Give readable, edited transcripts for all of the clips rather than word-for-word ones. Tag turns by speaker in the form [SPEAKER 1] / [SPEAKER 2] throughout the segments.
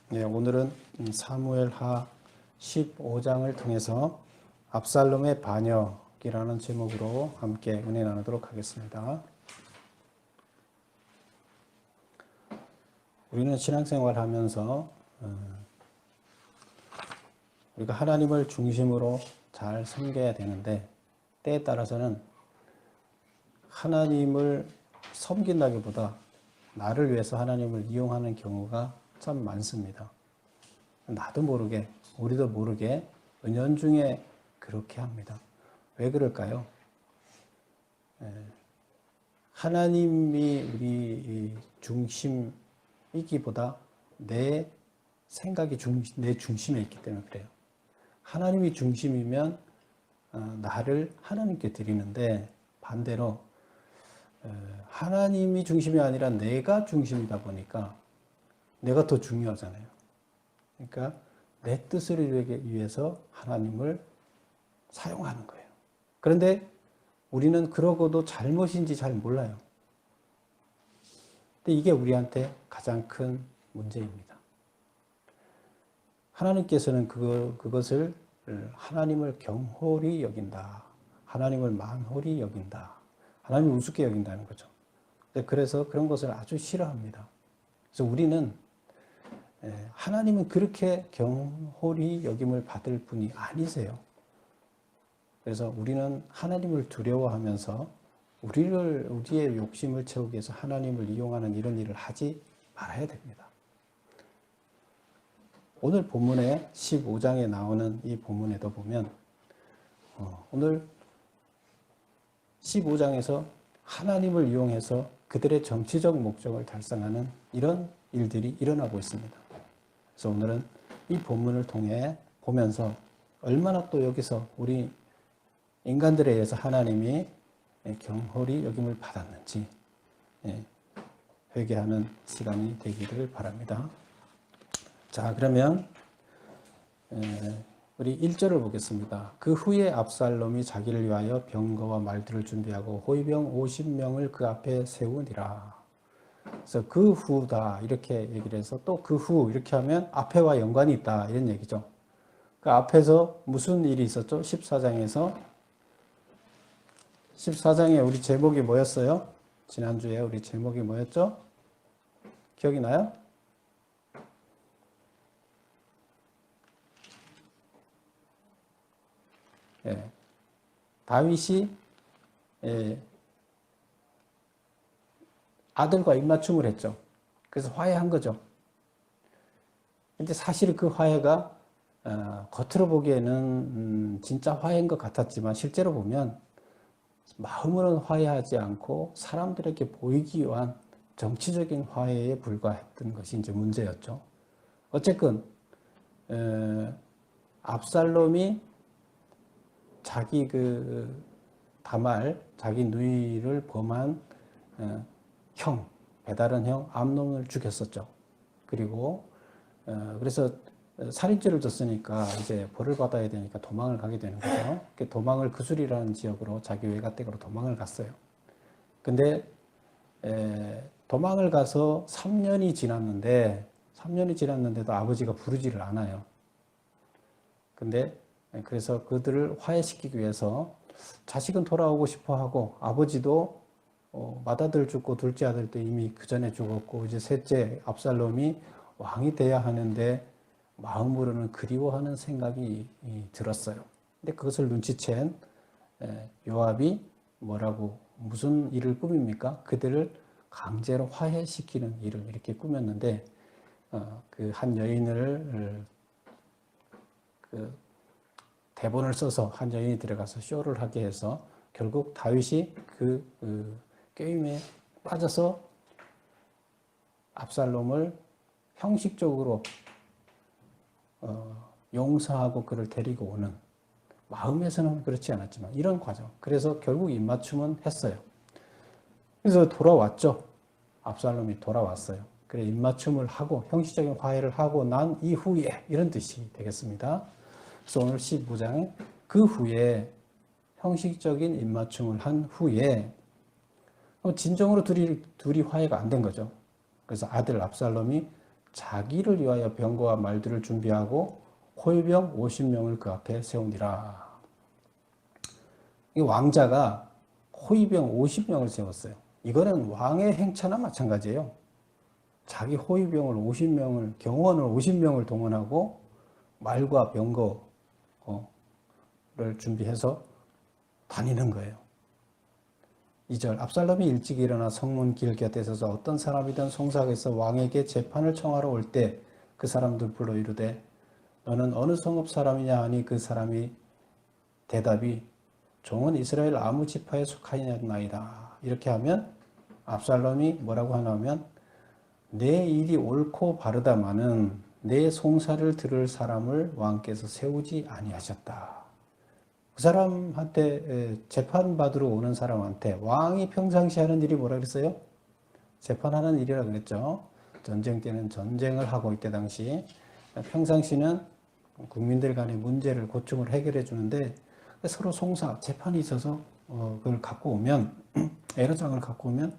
[SPEAKER 1] 네, 오늘은 사무엘하 15장을 통해서 압살롬의 반역이라는 제목으로 함께 은혜 나누도록 하겠습니다. 우리는 신앙생활 하면서 우리가 하나님을 중심으로 잘 섬겨야 되는데, 때에 따라서는 하나님을 섬긴다기보다 나를 위해서 하나님을 이용하는 경우가 참 많습니다. 나도 모르게, 우리도 모르게 은연중에 그렇게 합니다. 왜 그럴까요? 하나님이 우리 중심이기보다 내 생각이 내 중심에 있기 때문에 그래요. 하나님이 중심이면 나를 하나님께 드리는데, 반대로 하나님이 중심이 아니라 내가 중심이다 보니까 내가 더 중요하잖아요. 그러니까 내 뜻을 이루기 위해서 하나님을 사용하는 거예요. 그런데 우리는 그러고도 잘못인지 잘 몰라요. 근데 이게 우리한테 가장 큰 문제입니다. 하나님께서는 그것을 하나님을 경홀히 여긴다. 하나님을 만홀히 여긴다. 하나님을 우습게 여긴다는 거죠. 그래서 그런 것을 아주 싫어합니다. 그래서 우리는 하나님은 그렇게 경홀히 여김을 받을 분이 아니세요. 그래서 우리는 하나님을 두려워하면서 우리의 욕심을 채우기 위해서 하나님을 이용하는 이런 일을 하지 말아야 됩니다. 오늘 본문에 15장에 나오는 이 본문에도 보면 오늘 15장에서 하나님을 이용해서 그들의 정치적 목적을 달성하는 이런 일들이 일어나고 있습니다. 그래서 오늘은 이 본문을 통해 보면서 얼마나 또 여기서 우리 인간들에 의해서 하나님이 경홀히 여김을 받았는지 회개하는 시간이 되기를 바랍니다. 자, 그러면 우리 1절을 보겠습니다. 그 후에 압살롬이 자기를 위하여 병거와 말들을 준비하고 호위병 50명을 그 앞에 세우니라. 그래서 그 후다 이렇게 얘기를 해서 또 그 후 이렇게 하면 앞에와 연관이 있다 이런 얘기죠. 그 앞에서 무슨 일이 있었죠? 14장에 우리 제목이 뭐였어요? 지난주에 우리 제목이 뭐였죠? 기억이 나요? 다윗이 아들과 입맞춤을 했죠. 그래서 화해한 거죠. 근데 사실 그 화해가 겉으로 보기에는 진짜 화해인 것 같았지만 실제로 보면 마음으로는 화해하지 않고 사람들에게 보이기 위한 정치적인 화해에 불과했던 것이 이제 문제였죠. 어쨌든 압살롬이 자기 자기 누이를 범한 배다른 형 암논을 죽였었죠. 그리고 그래서 살인죄를 졌으니까 이제 벌을 받아야 되니까 도망을 가게 되는 거죠. 도망을 그술이라는 지역으로 자기 외가댁으로 도망을 갔어요. 근데 도망을 가서 3년이 지났는데도 아버지가 부르지를 않아요. 근데 그래서 그들을 화해시키기 위해서 자식은 돌아오고 싶어 하고 아버지도 맏아들 죽고 둘째 아들도 이미 그 전에 죽었고 이제 셋째 압살롬이 왕이 돼야 하는데 마음으로는 그리워하는 생각이 들었어요. 근데 그것을 눈치챈 요압이 무슨 일을 꾸밉니까? 그들을 강제로 화해시키는 일을 이렇게 꾸몄는데 그 한 여인을 대본을 써서 한 여인이 들어가서 쇼를 하게 해서 결국 다윗이 그 게임에 빠져서 압살롬을 형식적으로 용서하고 그를 데리고 오는, 마음에서는 그렇지 않았지만 이런 과정. 그래서 결국 입맞춤은 했어요. 그래서 돌아왔죠. 압살롬이 돌아왔어요. 그래 입맞춤을 하고 형식적인 화해를 하고 난 이후에 이런 뜻이 되겠습니다. 그래서 오늘 15장에 그 후에 형식적인 입맞춤을 한 후에 진정으로 둘이 화해가 안 된 거죠. 그래서 아들 압살롬이 자기를 위하여 병거와 말들을 준비하고 호위병 50명을 그 앞에 세우니라. 이 왕자가 호위병 50명을 세웠어요. 이거는 왕의 행차나 마찬가지예요. 자기 호위병을 50명을, 경호원을 50명을 동원하고 말과 병거를 준비해서 다니는 거예요. 2절, 압살롬이 일찍 일어나 성문 길 곁에 서서 어떤 사람이든 송사에서 왕에게 재판을 청하러 올 때 그 사람들 불러 이르되 너는 어느 성읍 사람이냐 하니 그 사람이 대답이 종은 이스라엘 아무 지파에 속하였나이다. 이렇게 하면 압살롬이 뭐라고 하냐면 내 일이 옳고 바르다마는 내 송사를 들을 사람을 왕께서 세우지 아니하셨다. 그 사람한테 재판받으러 오는 사람한테 왕이 평상시 하는 일이 뭐라 그랬어요? 재판하는 일이라 그랬죠. 전쟁 때는 전쟁을 하고 이때 당시 평상시는 국민들 간의 문제를 고충을 해결해 주는데 서로 송사, 재판이 있어서 그걸 갖고 오면 애로장을 갖고 오면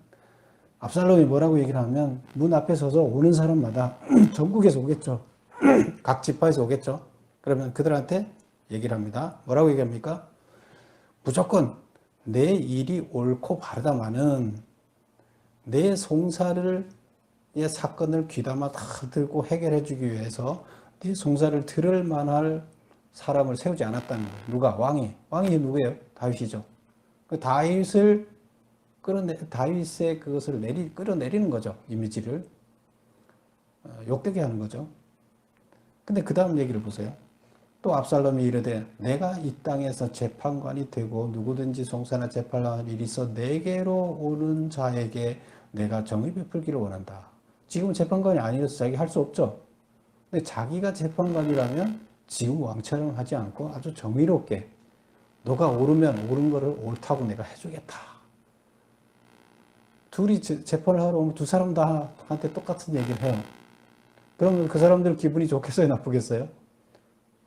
[SPEAKER 1] 압살롬이 뭐라고 얘기를 하면 문 앞에 서서 오는 사람마다 전국에서 오겠죠. 각 지파에서 오겠죠. 그러면 그들한테 얘기를 합니다. 뭐라고 얘기합니까? 무조건 내 일이 옳고 바르다마는 내 송사를 의 사건을 귀담아 다 들고 해결해 주기 위해서 네 송사를 들을 만할 사람을 세우지 않았다는 거예요. 누가? 왕이. 왕이 누구예요? 다윗이죠. 그 다윗의 그것을 끌어내리는 거죠. 이미지를. 욕되게 하는 거죠. 근데 그 다음 얘기를 보세요. 또 압살롬이 이르되 내가 이 땅에서 재판관이 되고 누구든지 송사나 재판할 일이 있어 내게로 오는 자에게 내가 정의 베풀기를 원한다. 지금 재판관이 아니어서 자기 할 수 없죠. 근데 자기가 재판관이라면 지금 왕처럼 하지 않고 아주 정의롭게 너가 옳으면 옳은 거를 옳다고 내가 해주겠다. 둘이 재판을 하러 오면 두 사람 다 한테 똑같은 얘기를 해요. 그러면 그 사람들 기분이 좋겠어요? 나쁘겠어요?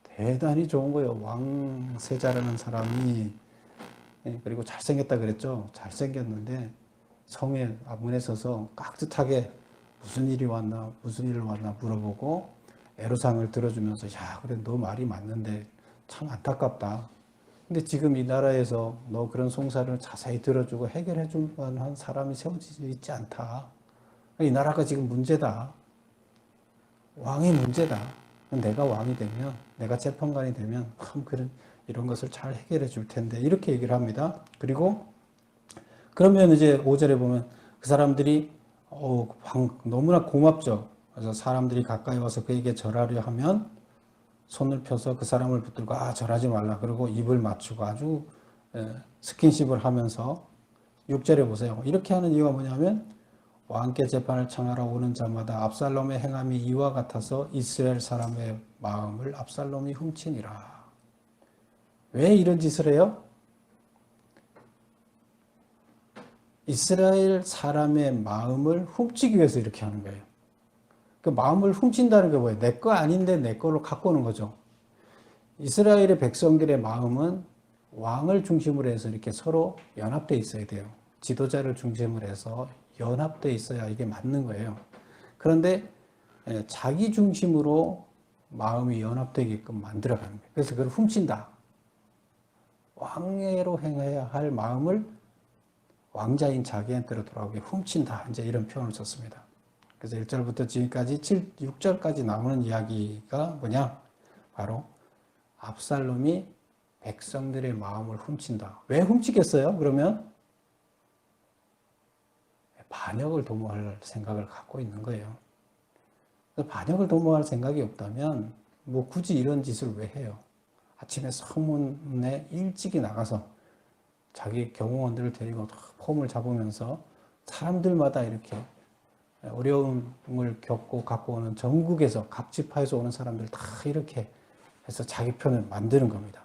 [SPEAKER 1] 대단히 좋은 거예요. 왕세자라는 사람이. 그리고 잘생겼다 그랬죠. 잘생겼는데 성의 문에 서서 깍듯하게 무슨 일이 왔나 무슨 일을 왔나 물어보고 애로사항을 들어주면서 야 그래 너 말이 맞는데 참 안타깝다. 근데 지금 이 나라에서 너 그런 송사를 자세히 들어주고 해결해 줄 만한 사람이 세워지지 있지 않다. 이 나라가 지금 문제다. 왕이 문제다. 내가 왕이 되면 내가 재판관이 되면 참 이런 것을 잘 해결해 줄 텐데 이렇게 얘기를 합니다. 그리고 그러면 이제 5절에 보면 그 사람들이 너무나 고맙죠. 그래서 사람들이 가까이 와서 그에게 절하려 하면 손을 펴서 그 사람을 붙들고 절하지 말라. 그리고 입을 맞추고 아주 스킨십을 하면서 6절에 보세요. 이렇게 하는 이유가 뭐냐면 왕께 재판을 청하러 오는 자마다 압살롬의 행함이 이와 같아서 이스라엘 사람의 마음을 압살롬이 훔치니라. 왜 이런 짓을 해요? 이스라엘 사람의 마음을 훔치기 위해서 이렇게 하는 거예요. 그 마음을 훔친다는 게 뭐예요? 내 거 아닌데 내 걸로 갖고 오는 거죠. 이스라엘의 백성들의 마음은 왕을 중심으로 해서 이렇게 서로 연합되어 있어야 돼요. 지도자를 중심으로 해서 연합되어 있어야 이게 맞는 거예요. 그런데 자기 중심으로 마음이 연합되게끔 만들어가는 거예요. 그래서 그걸 훔친다. 왕애로 행해야 할 마음을 왕자인 자기한테로 돌아오게 훔친다. 이제 이런 표현을 썼습니다. 그래서 1절부터 지금까지 6절까지 나오는 이야기가 뭐냐? 바로 압살롬이 백성들의 마음을 훔친다. 왜 훔치겠어요? 그러면 반역을 도모할 생각을 갖고 있는 거예요. 반역을 도모할 생각이 없다면 뭐 굳이 이런 짓을 왜 해요? 아침에 성문에 일찍이 나가서 자기 경호원들을 데리고 폼을 잡으면서 사람들마다 이렇게 어려움을 겪고 갖고 오는 전국에서 각 지파에서 오는 사람들 다 이렇게 해서 자기 편을 만드는 겁니다.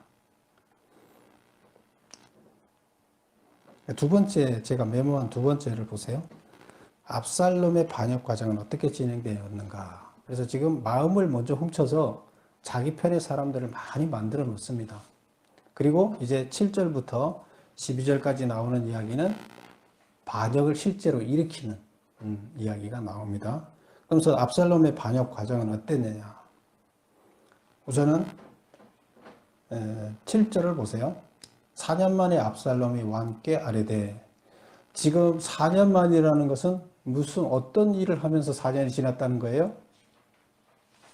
[SPEAKER 1] 두 번째, 제가 메모한 두 번째를 보세요. 압살롬의 반역 과정은 어떻게 진행되었는가. 그래서 지금 마음을 먼저 훔쳐서 자기 편의 사람들을 많이 만들어 놓습니다. 그리고 이제 7절부터 12절까지 나오는 이야기는 반역을 실제로 일으키는 이야기가 나옵니다. 그러면서 압살롬의 반역 과정은 어땠느냐. 우선은 7절을 보세요. 4년 만에 압살롬이 왕께 아뢰되. 지금 4년 만이라는 것은 무슨 어떤 일을 하면서 4년이 지났다는 거예요?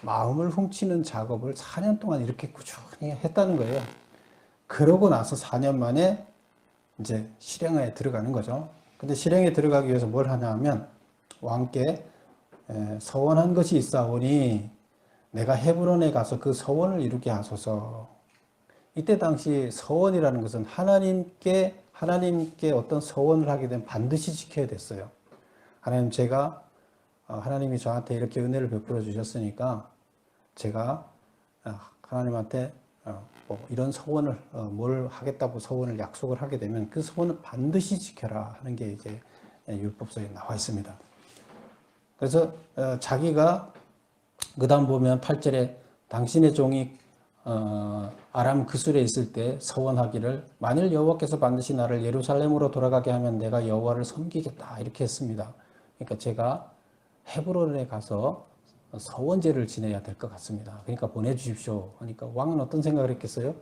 [SPEAKER 1] 마음을 훔치는 작업을 4년 동안 이렇게 꾸준히 했다는 거예요. 그러고 나서 4년 만에 이제 실행에 들어가는 거죠. 근데 실행에 들어가기 위해서 뭘 하냐 하면 왕께 서원한 것이 있사오니 내가 헤브론에 가서 그 서원을 이루게 하소서. 이때 당시 서원이라는 것은 하나님께 어떤 서원을 하게 되면 반드시 지켜야 됐어요. 하나님, 하나님이 저한테 이렇게 은혜를 베풀어 주셨으니까 제가 하나님한테 뭐 이런 서원을 뭘 하겠다고 서원을 약속을 하게 되면 그 서원을 반드시 지켜라 하는 게 이제 율법서에 나와 있습니다. 그래서 자기가 그다음 보면 8절에 당신의 종이 아람 그술에 있을 때 서원하기를 만일 여호와께서 반드시 나를 예루살렘으로 돌아가게 하면 내가 여호와를 섬기겠다 이렇게 했습니다. 그러니까 제가 헤브론에 가서 서원제를 지내야 될 것 같습니다. 그러니까 보내주십시오. 그러니까 왕은 어떤 생각을 했겠어요?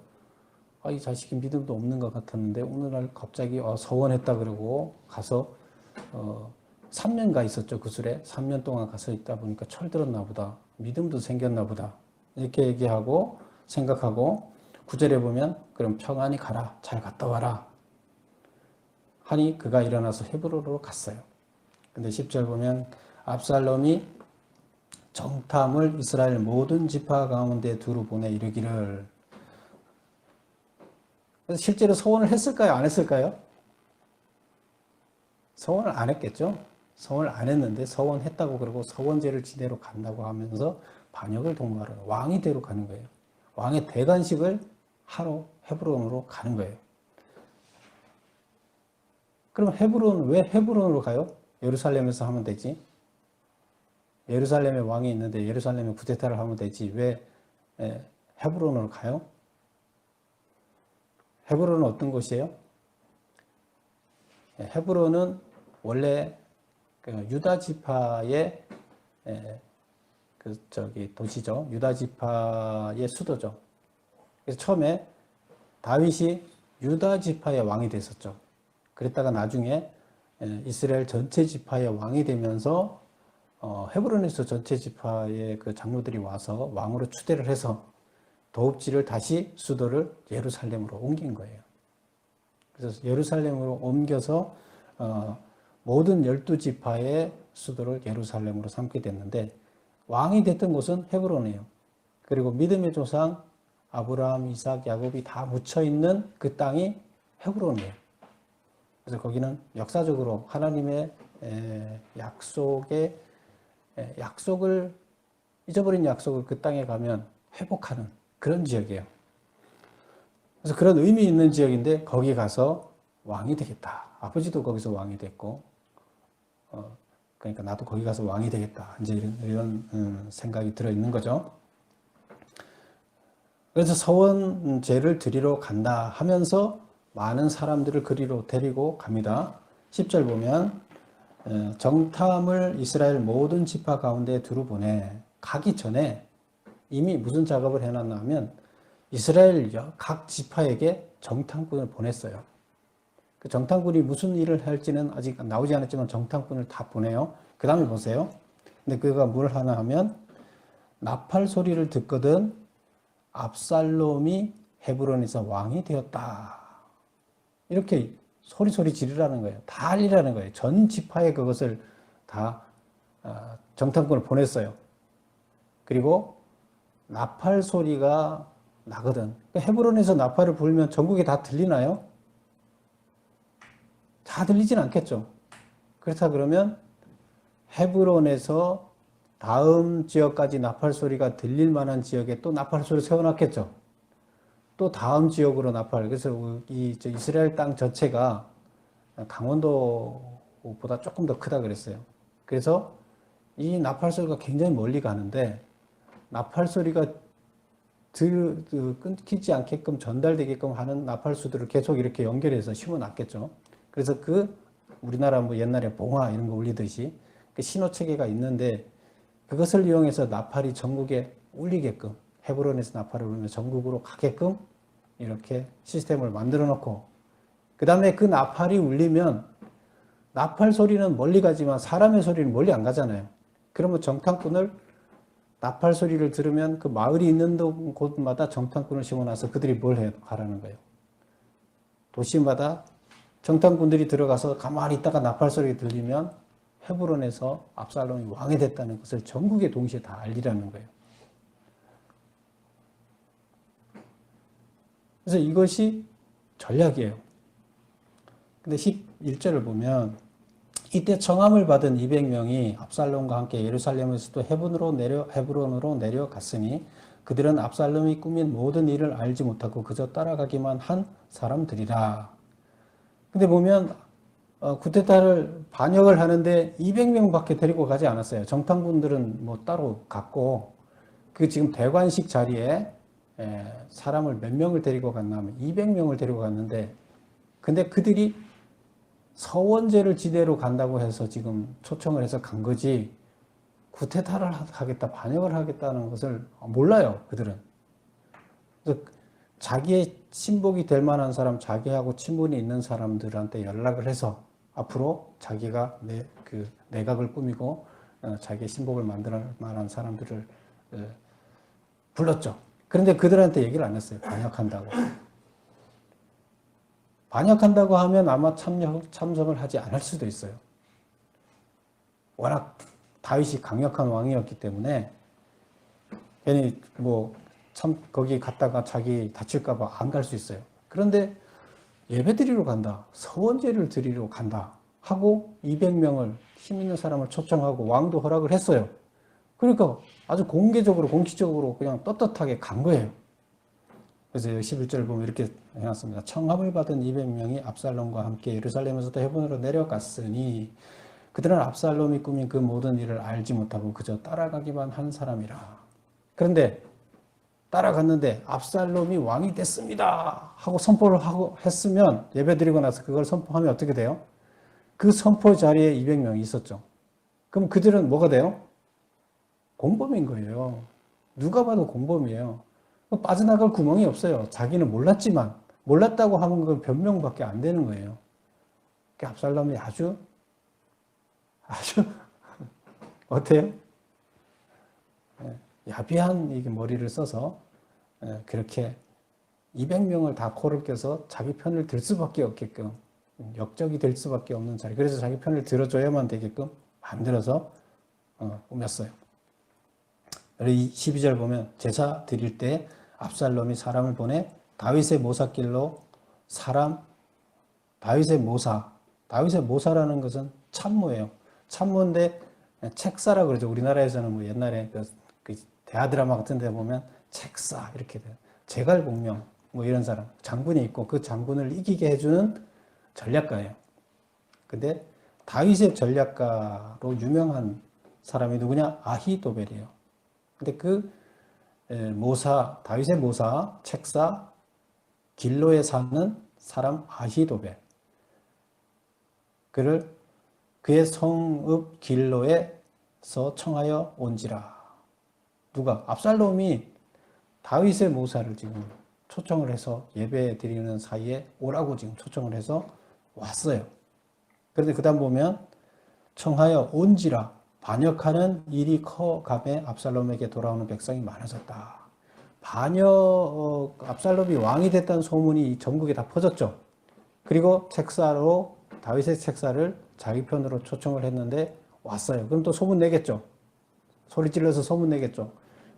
[SPEAKER 1] 이 자식이 믿음도 없는 것 같았는데 오늘날 갑자기 서원했다 그러고 가서 3년가 있었죠. 그술에 3년 동안 가서 있다 보니까 철들었나 보다. 믿음도 생겼나 보다. 이렇게 얘기하고 생각하고 9절에 보면 그럼 평안히 가라. 잘 갔다 와라. 하니 그가 일어나서 헤브론으로 갔어요. 근데 10절 보면 압살롬이 정탐을 이스라엘 모든 지파 가운데 두루 보내 이르기를. 그래서 실제로 서원을 했을까요? 안 했을까요? 서원을 안 했겠죠. 서원을 안 했는데 서원했다고 그러고 서원제를 지내러 간다고 하면서 반역을 독려하러 왕이 되러 가는 거예요. 왕의 대관식을 하러 헤브론으로 가는 거예요. 그럼 왜 헤브론으로 가요? 예루살렘에서 하면 되지. 예루살렘에 왕이 있는데 예루살렘에 쿠데타를 하면 되지. 왜 헤브론으로 가요? 헤브론은 어떤 곳이에요? 헤브론은 원래 유다 지파의 도시죠. 유다 지파의 수도죠. 그래서 처음에 다윗이 유다 지파의 왕이 됐었죠. 그랬다가 나중에 이스라엘 전체 지파의 왕이 되면서 헤브론에서 전체 지파의 그 장로들이 와서 왕으로 추대를 해서 도읍지를 다시 수도를 예루살렘으로 옮긴 거예요. 그래서 예루살렘으로 옮겨서 모든 12지파의 수도를 예루살렘으로 삼게 됐는데 왕이 됐던 곳은 헤브론이에요. 그리고 믿음의 조상 아브라함, 이삭, 야곱이 다 묻혀있는 그 땅이 헤브론이에요. 그래서 거기는 역사적으로 하나님의 잊어버린 약속을 그 땅에 가면 회복하는 그런 지역이에요. 그래서 그런 의미 있는 지역인데 거기 가서 왕이 되겠다. 아버지도 거기서 왕이 됐고, 그러니까 나도 거기 가서 왕이 되겠다. 이제 이런 생각이 들어 있는 거죠. 그래서 서원제를 드리러 간다 하면서 많은 사람들을 그리로 데리고 갑니다. 10절 보면 정탐을 이스라엘 모든 지파 가운데 두루 보내. 가기 전에 이미 무슨 작업을 해놨나 하면 이스라엘 각 지파에게 정탐꾼을 보냈어요. 그 정탐꾼이 무슨 일을 할지는 아직 나오지 않았지만 정탐꾼을 다 보내요. 그 다음에 보세요. 근데 그가 뭘 하나 하면 나팔 소리를 듣거든 압살롬이 헤브론에서 왕이 되었다. 이렇게 소리 지르라는 거예요. 다 알리라는 거예요. 전 지파에 그것을 다 정탐꾼을 보냈어요. 그리고 나팔 소리가 나거든. 헤브론에서 나팔을 불면 전국에 다 들리나요? 다 들리진 않겠죠. 그렇다 그러면 헤브론에서 다음 지역까지 나팔 소리가 들릴 만한 지역에 또 나팔 소리 세워놨겠죠. 또 다음 지역으로 나팔. 그래서 이스라엘 땅 전체가 강원도보다 조금 더 크다 그랬어요. 그래서 이 나팔 소리가 굉장히 멀리 가는데 나팔 소리가 끊기지 않게끔 전달되게끔 하는 나팔수들을 계속 이렇게 연결해서 심어놨겠죠. 그래서 우리나라 뭐 옛날에 봉화 이런 거 울리듯이 그 신호 체계가 있는데 그것을 이용해서 나팔이 전국에 울리게끔, 헤브론에서 나팔을 울리면 전국으로 가게끔 이렇게 시스템을 만들어 놓고, 그 다음에 그 나팔이 울리면 나팔 소리는 멀리 가지만 사람의 소리는 멀리 안 가잖아요. 그러면 정탐꾼을, 나팔 소리를 들으면 그 마을이 있는 곳마다 정탐꾼을 심어놔서 그들이 뭘 해요? 가라는 거예요. 도시마다 정탐꾼들이 들어가서 가만히 있다가 나팔 소리가 들리면 헤브론에서 압살롬이 왕이 됐다는 것을 전국에 동시에 다 알리라는 거예요. 그래서 이것이 전략이에요. 근데 11절을 보면 이때 청함을 받은 200명이 압살롬과 함께 예루살렘에서도 헤브론으로 내려갔으니 그들은 압살롬이 꾸민 모든 일을 알지 못하고 그저 따라가기만 한 사람들이라. 근데 보면 쿠데타를 반역을 하는데 200명밖에 데리고 가지 않았어요. 정탐꾼들은 뭐 따로 갔고, 그 지금 대관식 자리에 사람을 몇 명을 데리고 갔나 하면 200명을 데리고 갔는데, 근데 그들이 서원제를 지대로 간다고 해서 지금 초청을 해서 간 거지, 쿠데타를 하겠다, 반역을 하겠다는 것을 몰라요, 그들은. 그래서 자기의 친복이 될 만한 사람, 자기하고 친분이 있는 사람들한테 연락을 해서 앞으로 자기가 내각을 꾸미고 자기의 신복을 만들 만한 사람들을 불렀죠. 그런데 그들한테 얘기를 안 했어요. 반역한다고. 반역한다고 하면 아마 참석을 하지 않을 수도 있어요. 워낙 다윗이 강력한 왕이었기 때문에 괜히 거기 갔다가 자기 다칠까봐 안 갈 수 있어요. 그런데 예배 드리러 간다, 서원제를 드리러 간다 하고 200명을 힘 있는 사람을 초청하고 왕도 허락을 했어요. 그러니까 아주 공개적으로 공식적으로 그냥 떳떳하게 간 거예요. 그래서 11절 보면 이렇게 해놨습니다. 청함을 받은 200명이 압살롬과 함께 예루살렘에서도 헤브론으로 내려갔으니 그들은 압살롬이 꾸민 그 모든 일을 알지 못하고 그저 따라가기만 한 사람이라. 그런데 따라갔는데 압살롬이 왕이 됐습니다 하고 선포를 했으면, 예배드리고 나서 그걸 선포하면 어떻게 돼요? 그 선포 자리에 200명이 있었죠. 그럼 그들은 뭐가 돼요? 공범인 거예요. 누가 봐도 공범이에요. 빠져나갈 구멍이 없어요. 자기는 몰랐지만, 몰랐다고 하면 그 변명밖에 안 되는 거예요. 압살롬이 아주 어때요? 야비한 이게 머리를 써서 그렇게 200명을 다 코를 껴서 자기 편을 들 수밖에 없게끔, 역적이 될 수밖에 없는 자리, 그래서 자기 편을 들어줘야만 되게끔 만들어서 꾸몄어요. 12절 보면 제사 드릴 때 압살롬이 사람을 보내 다윗의 모사길로 다윗의 모사라는 것은 참모예요. 참모인데 책사라 그러죠. 우리나라에서는 뭐 옛날에 그 대하드라마 같은 데 보면 책사 이렇게 돼요. 제갈공명 뭐 이런 사람, 장군이 있고 그 장군을 이기게 해주는 전략가예요. 근데 다윗의 전략가로 유명한 사람이 누구냐? 아히도벨이에요. 근데 다윗의 모사, 책사, 길로에 사는 사람 아히도벨. 그의 성읍 길로에서 청하여 온지라. 누가? 압살롬이 다윗의 모사를 지금 초청을 해서 예배 드리는 사이에 오라고 지금 초청을 해서 왔어요. 그런데 그 다음 보면 청하여 온지라. 반역하는 일이 커가매 압살롬에게 돌아오는 백성이 많아졌다. 압살롬이 왕이 됐다는 소문이 전국에 다 퍼졌죠. 그리고 다윗의 책사를 자기 편으로 초청을 했는데 왔어요. 그럼 또 소문 내겠죠. 소리 질러서 소문 내겠죠.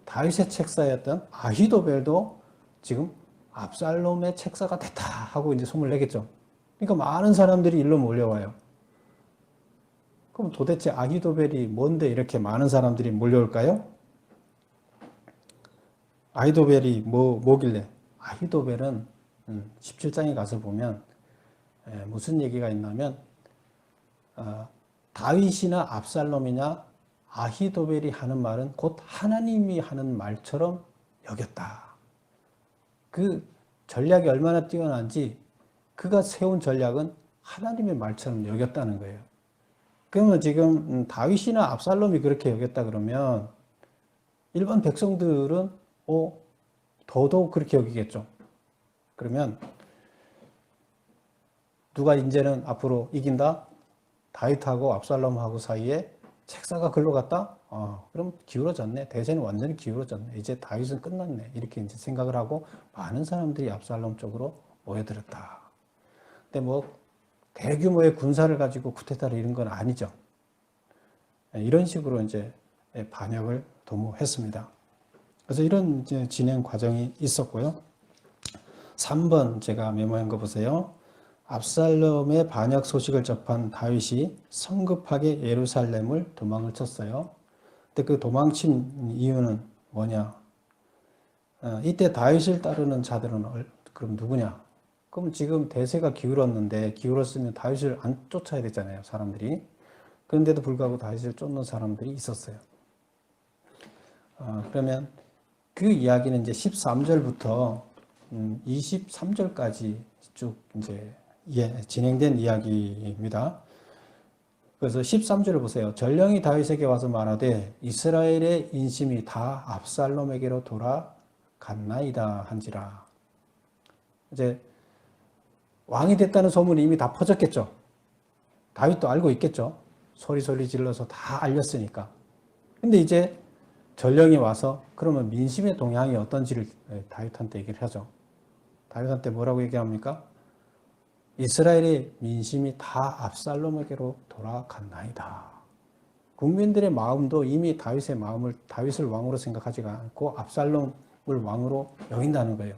[SPEAKER 1] 다윗의 책사였던 아히도벨도 지금 압살롬의 책사가 됐다 하고 이제 소문을 내겠죠. 그러니까 많은 사람들이 일로 몰려와요. 그럼 도대체 아히도벨이 뭔데 이렇게 많은 사람들이 몰려올까요? 아히도벨이 뭐길래? 아히도벨은 17장에 가서 보면 무슨 얘기가 있냐면 다윗이나 압살롬이냐 아히도벨이 하는 말은 곧 하나님이 하는 말처럼 여겼다. 그 전략이 얼마나 뛰어난지 그가 세운 전략은 하나님의 말처럼 여겼다는 거예요. 그러면 지금 다윗이나 압살롬이 그렇게 여겼다 그러면 일반 백성들은 더더욱 그렇게 여기겠죠. 그러면 누가 이제는 앞으로 이긴다? 다윗하고 압살롬하고 사이에 책사가 글로 갔다? 그럼 기울어졌네. 대세는 완전히 기울어졌네. 이제 다윗은 끝났네. 이렇게 이제 생각을 하고 많은 사람들이 압살롬 쪽으로 모여들었다. 근데 뭐 대규모의 군사를 가지고 쿠데타를 이룬 건 아니죠. 이런 식으로 이제 반역을 도모했습니다. 그래서 이런 이제 진행 과정이 있었고요. 3번 제가 메모한 거 보세요. 압살롬의 반역 소식을 접한 다윗이 성급하게 예루살렘을 도망을 쳤어요. 근데 그 도망친 이유는 뭐냐? 이때 다윗을 따르는 자들은 그럼 누구냐? 그럼 지금 대세가 기울었는데 기울었으면 다윗을 안 쫓아야 되잖아요, 사람들이. 그런데도 불구하고 다윗을 쫓는 사람들이 있었어요. 그러면 그 이야기는 이제 13절부터 23절까지 쭉 이제 진행된 이야기입니다. 그래서 13절을 보세요. 전령이 다윗에게 와서 말하되 이스라엘의 인심이 다 압살롬에게로 돌아갔나이다 한지라. 이제 왕이 됐다는 소문이 이미 다 퍼졌겠죠. 다윗도 알고 있겠죠. 소리 질러서 다 알렸으니까. 근데 이제 전령이 와서 그러면 민심의 동향이 어떤지를 다윗한테 얘기를 하죠. 다윗한테 뭐라고 얘기합니까? 이스라엘의 민심이 다 압살롬에게로 돌아갔나이다. 국민들의 마음도 이미 다윗의 마음을 다윗을 왕으로 생각하지 않고 압살롬을 왕으로 여긴다는 거예요.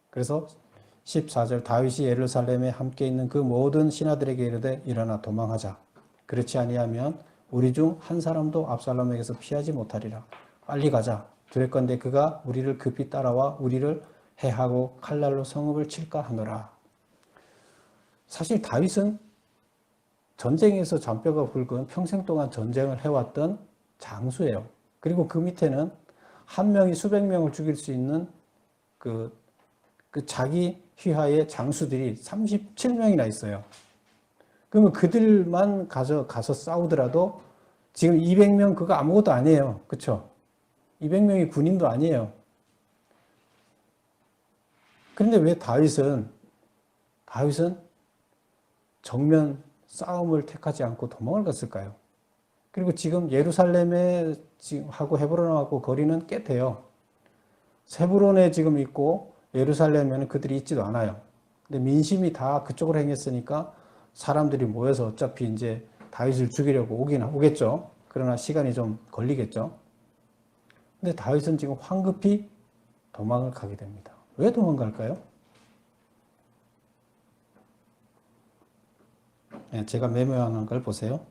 [SPEAKER 1] 그래서 14절 다윗이 예루살렘에 함께 있는 그 모든 신하들에게 이르되 일어나 도망하자. 그렇지 아니하면 우리 중 한 사람도 압살롬에게서 피하지 못하리라. 빨리 가자. 두렵건대 그가 우리를 급히 따라와 우리를 해하고 칼날로 성읍을 칠까 하노라. 사실 다윗은 전쟁에서 잔뼈가 굵은 평생 동안 전쟁을 해왔던 장수예요. 그리고 그 밑에는 한 명이 수백 명을 죽일 수 있는 그 자기 휘하의 장수들이 37명이나 있어요. 그러면 그들만 가서 싸우더라도 지금 200명 그거 아무것도 아니에요. 그렇죠? 200명이 군인도 아니에요. 그런데 왜 다윗은 정면 싸움을 택하지 않고 도망을 갔을까요? 그리고 지금 예루살렘에 지금 하고 헤브론하고 거리는 꽤 돼요. 헤브론에 지금 있고 예루살렘에는 그들이 있지도 않아요. 근데 민심이 다 그쪽으로 행했으니까 사람들이 모여서 어차피 이제 다윗을 죽이려고 오겠죠. 그러나 시간이 좀 걸리겠죠. 근데 다윗은 지금 황급히 도망을 가게 됩니다. 왜 도망갈까요? 제가 메모하는 걸 보세요.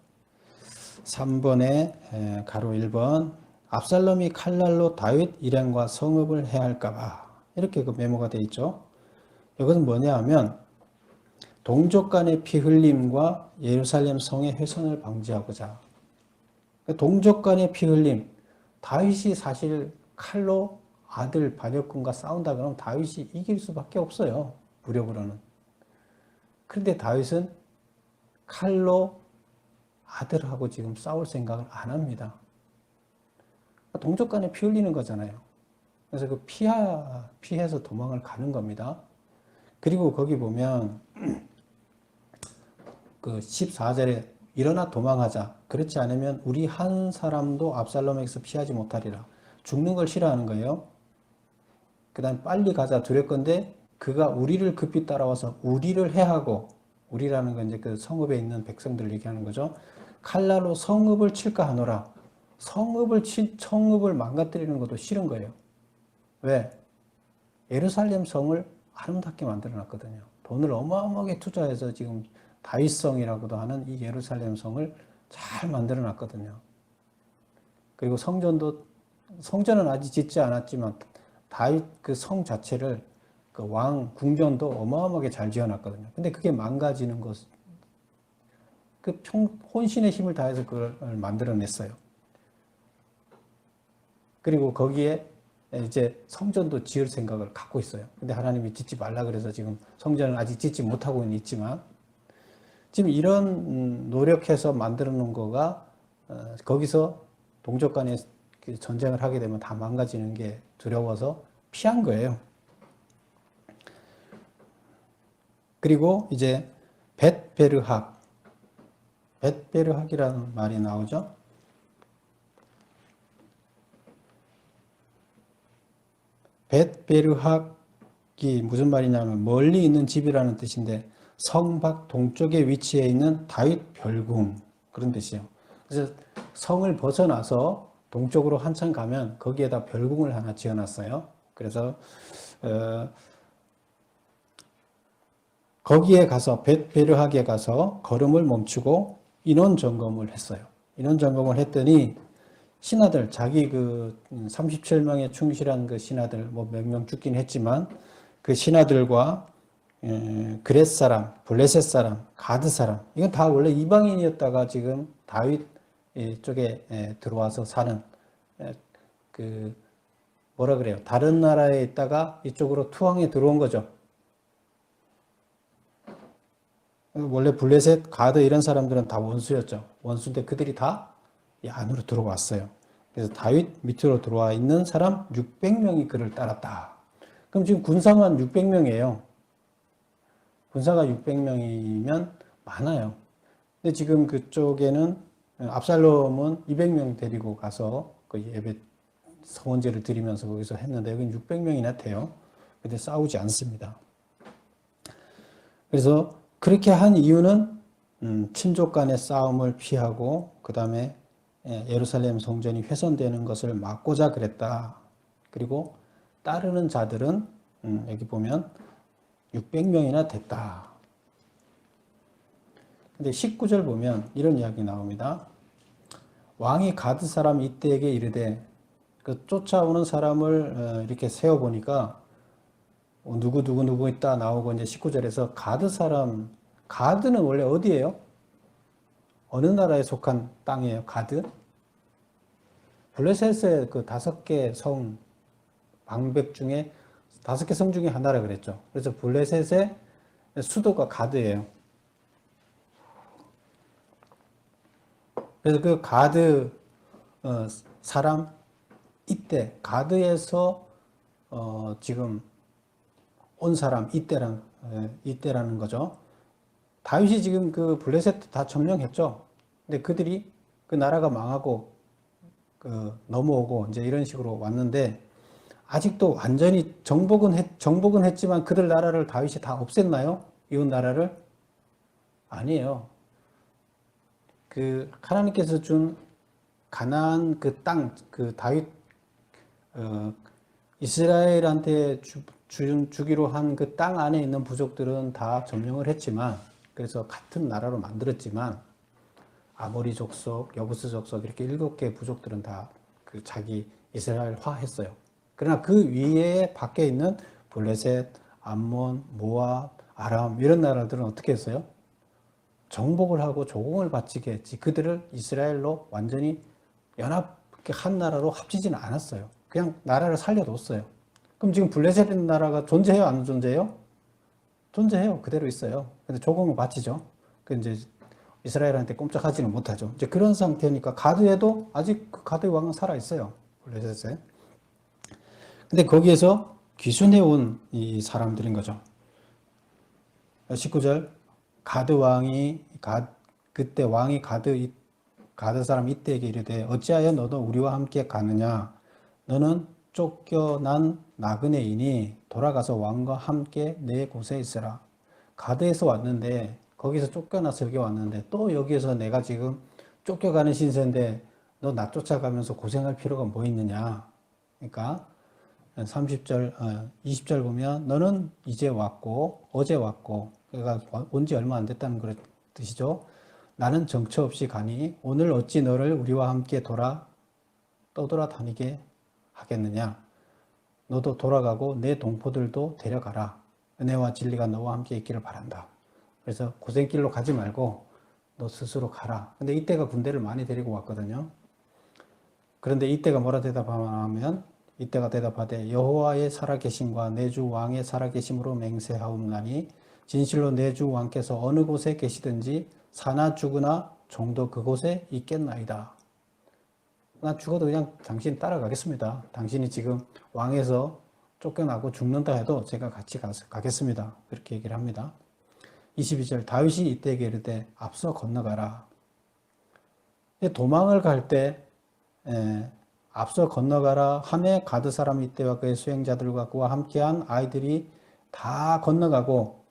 [SPEAKER 1] 3번에 가로 1번 압살롬이 칼날로 다윗 일행과 성읍을 해할까봐 이렇게 그 메모가 되어 있죠. 이것은 뭐냐 하면 동족 간의 피 흘림과 예루살렘 성의 훼손을 방지하고자. 동족 간의 피 흘림, 다윗이 사실 칼로 아들 반역군과 싸운다 그러면 다윗이 이길 수밖에 없어요. 무력으로는. 그런데 다윗은 칼로 아들하고 지금 싸울 생각을 안 합니다. 동족 간에 피 흘리는 거잖아요. 그래서 그 피해서 도망을 가는 겁니다. 그리고 거기 보면 그 14절에 일어나 도망하자. 그렇지 않으면 우리 한 사람도 압살롬에게서 피하지 못하리라. 죽는 걸 싫어하는 거예요. 그 다음 빨리 가자. 두렵건대 그가 우리를 급히 따라와서 우리를 해하고 우리라는 건 이제 그 성읍에 있는 백성들을 얘기하는 거죠. 칼날로 성읍을 칠까 하노라. 성읍을 망가뜨리는 것도 싫은 거예요. 왜? 예루살렘 성을 아름답게 만들어 놨거든요. 돈을 어마어마하게 투자해서 지금 다윗성이라고도 하는 이 예루살렘 성을 잘 만들어 놨거든요. 그리고 성전은 아직 짓지 않았지만 다윗 그 성 자체를 그 왕 궁전도 어마어마하게 잘 지어놨거든요. 근데 그게 망가지는 것, 혼신의 힘을 다해서 그걸 만들어냈어요. 그리고 거기에 이제 성전도 지을 생각을 갖고 있어요. 근데 하나님이 짓지 말라 그래서 지금 성전을 아직 짓지 못하고 있지만 지금 이런 노력해서 만들어 놓은 거가 거기서 동족 간에 전쟁을 하게 되면 다 망가지는 게 두려워서 피한 거예요. 그리고 이제 벳베르학, 벳베르학이라는 말이 나오죠. 벳베르학이 무슨 말이냐면 멀리 있는 집이라는 뜻인데 성밖 동쪽에 위치해 있는 다윗 별궁 그런 뜻이에요. 그래서 성을 벗어나서 동쪽으로 한참 가면 거기에다 별궁을 하나 지어놨어요. 그래서 거기에 가서 벳베르학에 가서 걸음을 멈추고 인원 점검을 했어요. 인원 점검을 했더니 신하들 자기 그 37명의 충실한 그 신하들 뭐 몇 명 죽긴 했지만 그 신하들과 그렛 사람, 블레셋 사람, 가드 사람 이건 다 원래 이방인이었다가 지금 다윗 쪽에 들어와서 사는 그 뭐라 그래요? 다른 나라에 있다가 이쪽으로 투항에 들어온 거죠. 원래 블레셋, 가드 이런 사람들은 다 원수였죠. 원수인데 그들이 다 이 안으로 들어왔어요. 그래서 다윗 밑으로 들어와 있는 사람 600명이 그를 따랐다. 그럼 지금 군사만 600명이에요. 군사가 600명이면 많아요. 근데 지금 그쪽에는 압살롬은 200명 데리고 가서 그 예배 서원제를 드리면서 거기서 했는데 여기는 600명이나 돼요. 근데 싸우지 않습니다. 그래서 그렇게 한 이유는 친족 간의 싸움을 피하고 그 다음에 예루살렘 성전이 훼손되는 것을 막고자 그랬다. 그리고 따르는 자들은 여기 보면 600명이나 됐다. 근데 19절 보면 이런 이야기 나옵니다. 왕이 가드 사람 이때에게 이르되 그 쫓아오는 사람을 이렇게 세어보니까 누구 있다 나오고 이제 19절에서 가드 사람, 가드는 원래 어디예요? 어느 나라에 속한 땅이에요? 가드? 블레셋의 그 5개 성 방백 중에 5개 성 중에 하나라 그랬죠. 그래서 블레셋의 수도가 가드예요. 그래서 그 가드 사람 이때 가드에서 지금 온 사람 이때라는 거죠. 다윗이 지금 그 블레셋 다 점령했죠. 근데 그들이 그 나라가 망하고 그 넘어오고 이제 이런 식으로 왔는데 아직도 완전히 정복은 했지만 그들 나라를 다윗이 다 없앴나요? 이웃 나라를? 아니에요. 그 하나님께서 준 가나안 그 땅, 그 다윗 이스라엘한테 주기로 한 그 땅 안에 있는 부족들은 다 점령을 했지만 그래서 같은 나라로 만들었지만 아모리 족속, 여부스 족속 이렇게 7개 부족들은 다 그 자기 이스라엘화 했어요. 그러나 그 위에 밖에 있는 블레셋, 암몬, 모압, 아람 이런 나라들은 어떻게 했어요? 정복을 하고 조공을 바치게 했지 그들을 이스라엘로 완전히 연합 한 나라로 합치지는 않았어요. 그냥 나라를 살려뒀어요. 그럼 지금 블레셋 나라가 존재해요? 안 존재해요? 존재해요. 그대로 있어요. 근데 조공을 바치죠. 그 이제 이스라엘한테 꼼짝하지는 못하죠. 이제 그런 상태니까 가드에도 아직 그 가드의 왕은 살아 있어요. 블레셋에. 근데 거기에서 귀순해온 이 사람들인 거죠. 19절 가드 왕이 그때 왕이 가드 사람 이때에게 이르되 어찌하여 너도 우리와 함께 가느냐 너는 쫓겨난 나그네이니 돌아가서 왕과 함께 내 곳에 있으라. 가드에서 왔는데 거기서 쫓겨나서 여기 왔는데 또 여기에서 내가 지금 쫓겨가는 신세인데 너 나 쫓아가면서 고생할 필요가 뭐 있느냐. 그러니까 30절, 20절 보면 너는 이제 왔고 어제 왔고 그러니까 온 지 얼마 안 됐다는 그런 뜻이죠. 나는 정처 없이 가니 오늘 어찌 너를 우리와 함께 떠돌아다니게 하겠느냐. 너도 돌아가고 내 동포들도 데려가라. 은혜와 진리가 너와 함께 있기를 바란다. 그래서 고생길로 가지 말고 너 스스로 가라. 근데 이때가 군대를 많이 데리고 왔거든요. 그런데 이때가 뭐라 대답하면 이때가 대답하되 여호와의 살아계심과 내 주 왕의 살아계심으로 맹세하옵나니 진실로 내 주 왕께서 어느 곳에 계시든지 사나 죽으나 종도 그곳에 있겠나이다. 나 죽어도 그냥 당신 따라가겠습니다. 당신이 지금 왕에서 쫓겨나고 죽는다 해도 제가 같이 가겠습니다. 그렇게 얘기를 합니다. 22절 다윗이 이때에게 이르되 앞서 건너가라. 도망을 갈 때 앞서 건너가라 함에 가드 사람 이때와 그의 수행자들과 그와 함께한 아이들이 다 건너가고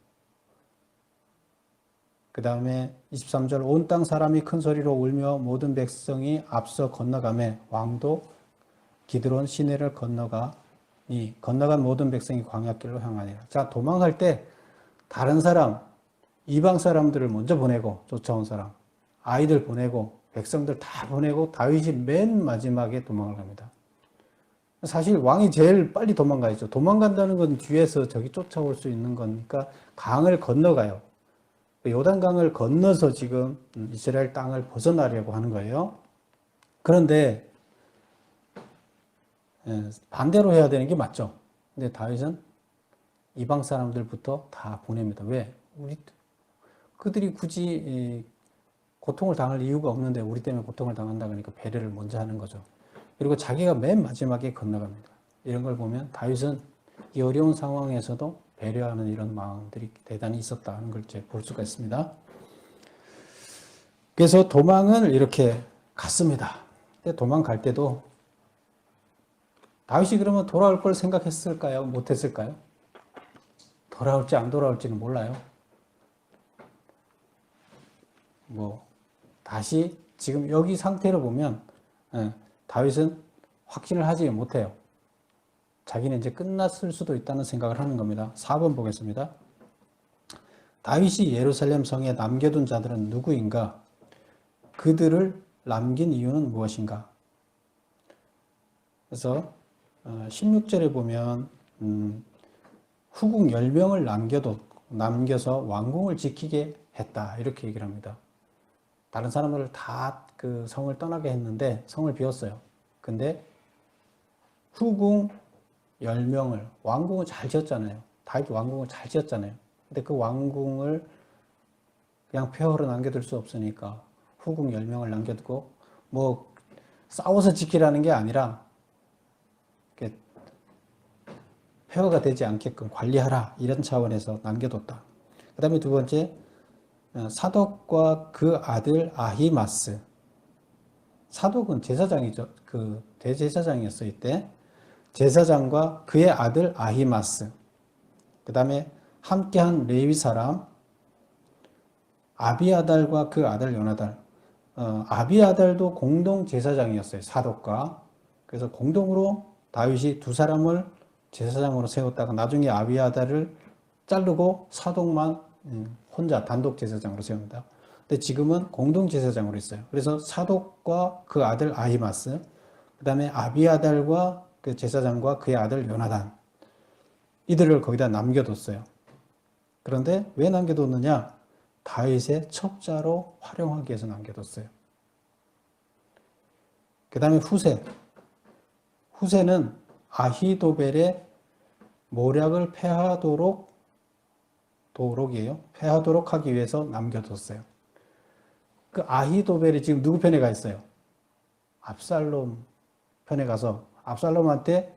[SPEAKER 1] 그 다음에 23절 온 땅 사람이 큰 소리로 울며 모든 백성이 앞서 건너가매 왕도 기드론 시내를 건너간 모든 백성이 광야길로 향하니라. 자, 도망갈 때 다른 사람, 이방 사람들을 먼저 보내고 쫓아온 사람, 아이들 보내고 백성들 다 보내고 다윗이 맨 마지막에 도망을 갑니다. 사실 왕이 제일 빨리 도망가야죠. 도망간다는 건 뒤에서 저기 쫓아올 수 있는 거니까 강을 건너가요. 요단강을 건너서 지금 이스라엘 땅을 벗어나려고 하는 거예요. 그런데 반대로 해야 되는 게 맞죠. 근데 다윗은 이방 사람들부터 다 보냅니다. 왜? 그들이 굳이 고통을 당할 이유가 없는데 우리 때문에 고통을 당한다 그러니까 배려를 먼저 하는 거죠. 그리고 자기가 맨 마지막에 건너갑니다. 이런 걸 보면 다윗은 이 어려운 상황에서도 배려하는 이런 마음들이 대단히 있었다는 걸 볼 수가 있습니다. 그래서 도망을 이렇게 갔습니다. 근데 도망갈 때도 다윗이 그러면 돌아올 걸 생각했을까요? 못했을까요? 돌아올지 안 돌아올지는 몰라요. 다시 지금 여기 상태로 보면 다윗은 확신을 하지 못해요. 자기는 이제 끝났을 수도 있다는 생각을 하는 겁니다. 4번 보겠습니다. 다윗이 예루살렘 성에 남겨둔 자들은 누구인가? 그들을 남긴 이유는 무엇인가? 그래서 16절에 보면 후궁 10명을 남겨서 왕궁을 지키게 했다. 이렇게 얘기를 합니다. 다른 사람들을 다 그 성을 떠나게 했는데 성을 비웠어요. 근데 후궁 10명을 왕궁을 잘 지었잖아요. 다윗 왕궁을 잘 지었잖아요. 근데 그 왕궁을 그냥 폐허로 남겨둘 수 없으니까 후궁 10명을 남겨두고 싸워서 지키라는 게 아니라 폐허가 되지 않게끔 관리하라 이런 차원에서 남겨뒀다. 그 다음에 두 번째 사독과 그 아들 아히마스. 사독은 제사장이죠. 그 대제사장이었어요. 이때 제사장과 그의 아들 아히마스, 그 다음에 함께한 레위 사람 아비아달과 그 아들 요나단. 아비아달도 공동 제사장이었어요. 사독과. 그래서 공동으로 다윗이 두 사람을 제사장으로 세웠다가 나중에 아비아달을 자르고 사독만 혼자 단독 제사장으로 세웁니다. 근데 지금은 공동 제사장으로 있어요. 그래서 사독과 그 아들 아히마스, 그 다음에 아비아달과 그 제사장과 그의 아들 요나단, 이들을 거기다 남겨뒀어요. 그런데 왜 남겨뒀느냐? 다윗의 첩자로 활용하기 위해서 남겨뒀어요. 그 다음에 후세는 아히도벨의 모략을 패하도록 하기 위해서 남겨뒀어요. 그 아히도벨이 지금 누구 편에 가 있어요? 압살롬 편에 가서 압살롬한테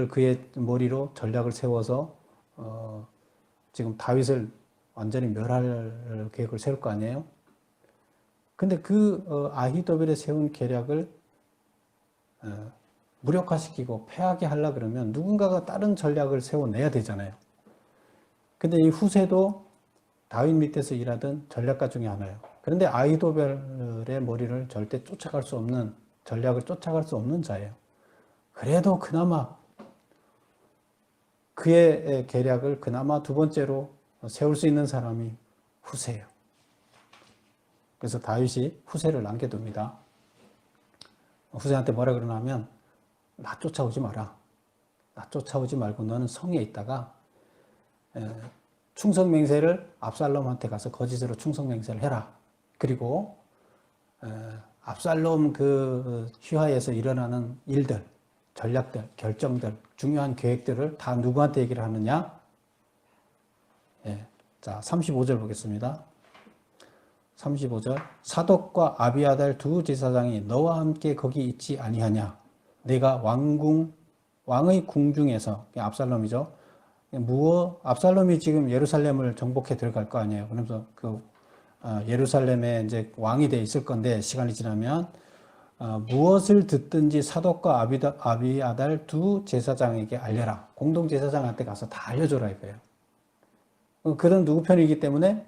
[SPEAKER 1] 그의 머리로 전략을 세워서 지금 다윗을 완전히 멸할 계획을 세울 거 아니에요? 근데 아히도벨이 세운 계략을 무력화시키고 패하게 하려 그러면 누군가가 다른 전략을 세워내야 되잖아요. 근데 이 후세도 다윗 밑에서 일하던 전략가 중에 하나예요. 그런데 아히도벨의 머리를 절대 전략을 쫓아갈 수 없는 자예요. 그래도 그나마 그의 계략을 그나마 두 번째로 세울 수 있는 사람이 후세예요. 그래서 다윗이 후세를 남겨둡니다. 후세한테 뭐라 그러냐면 나 쫓아오지 마라. 나 쫓아오지 말고 너는 성에 있다가 충성맹세를 압살롬한테 가서 거짓으로 충성맹세를 해라. 그리고 압살롬 그 휘하에서 일어나는 일들, 전략들, 결정들, 중요한 계획들을 다 누구한테 얘기를 하느냐? 예. 자, 35절 보겠습니다. 35절. 사독과 아비아달 두 제사장이 너와 함께 거기 있지 아니하냐? 내가 왕의 궁중에서, 압살롬이죠. 압살롬이 지금 예루살렘을 정복해 들어갈 거 아니에요. 그러면서 예루살렘에 이제 왕이 돼 있을 건데, 시간이 지나면, 무엇을 듣든지 사독과 아비아달 두 제사장에게 알려라. 공동 제사장한테 가서 다 알려줘라 이거예요. 그들은 누구 편이기 때문에?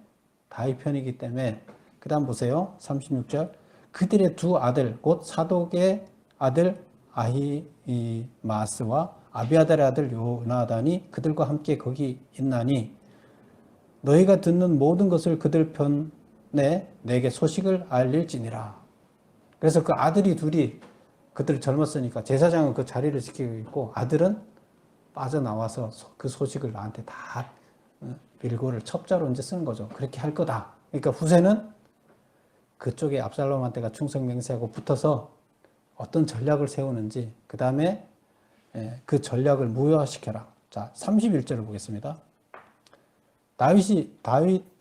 [SPEAKER 1] 다윗 편이기 때문에. 그 다음 보세요. 36절. 그들의 두 아들, 곧 사독의 아들 아히마스와 아비아달의 아들 요나단이 그들과 함께 거기 있나니 너희가 듣는 모든 것을 그들 편에 내게 소식을 알릴지니라. 그래서 그 아들이 둘이, 그들 젊었으니까 제사장은 그 자리를 지키고 있고 아들은 빠져나와서 그 소식을 나한테 다 빌고를 첩자로 이제 쓰는 거죠. 그렇게 할 거다. 그러니까 후세는 그쪽에 압살롬한테가 충성 맹세하고 붙어서 어떤 전략을 세우는지, 그 다음에 그 전략을 무효화시켜라. 자, 31절을 보겠습니다.